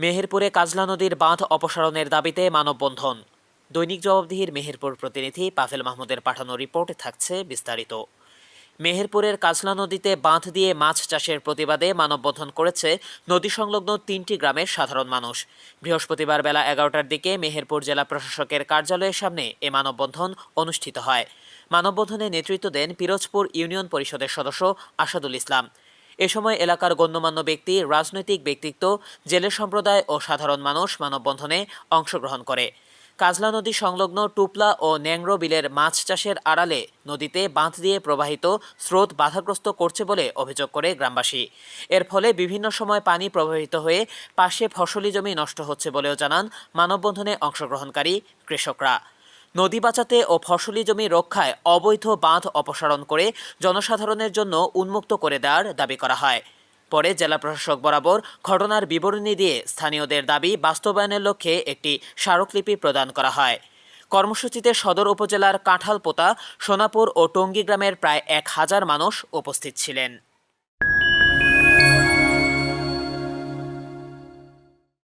মেহেরপুরে কাজলা নদীর বাঁধ অপসারণের দাবিতে মানববন্ধন। দৈনিক জবাবদিহির মেহেরপুর প্রতিনিধি পাভেল মাহমুদের পাঠানো রিপোর্টে থাকছে বিস্তারিত। মেহেরপুরের কাজলা নদীতে বাঁধ দিয়ে মাছ চাষের প্রতিবাদে মানববন্ধন করেছে নদী সংলগ্ন 3টি গ্রামের সাধারণ মানুষ। বৃহস্পতিবার বেলা 11টার দিকে মেহেরপুর জেলা প্রশাসকের কার্যালয়ের সামনে এ মানববন্ধন অনুষ্ঠিত হয়। মানববন্ধনে নেতৃত্ব দেন পিরোজপুর ইউনিয়ন পরিষদের সদস্য আসাদুল ইসলাম। এ সময় এলাকার গণ্যমান্য ব্যক্তি, রাজনৈতিক ব্যক্তিত্ব, জেলে সম্প্রদায় ও সাধারণ মানুষ মানববন্ধনে অংশগ্রহণ করে। কাজলা নদী সংলগ্ন টুপলা ও ন্যাংরো বিলের মাছ চাষের আড়ালে নদীতে বাঁধ দিয়ে প্রবাহিত স্রোত বাধাগ্রস্ত করছে বলে অভিযোগ করে গ্রামবাসী। এর ফলে বিভিন্ন সময় পানি প্রবাহিত হয়ে পাশে ফসলি জমি নষ্ট হচ্ছে বলেও জানান মানববন্ধনে অংশগ্রহণকারী কৃষকরা। নদী বাঁচাতে ও ফসলি জমি রক্ষায় অবৈধ বাঁধ অপসারণ করে জনসাধারণের জন্য উন্মুক্ত করে দেওয়ার দাবি করা হয়। পরে জেলা প্রশাসক বরাবর ঘটনার বিবরণী দিয়ে স্থানীয়দের দাবি বাস্তবায়নের লক্ষ্যে একটি স্মারকলিপি প্রদান করা হয়। কর্মসূচিতে সদর উপজেলার কাঁঠালপোতা, সোনাপুর ও টঙ্গী গ্রামের প্রায় 1000 মানুষ উপস্থিত ছিলেন।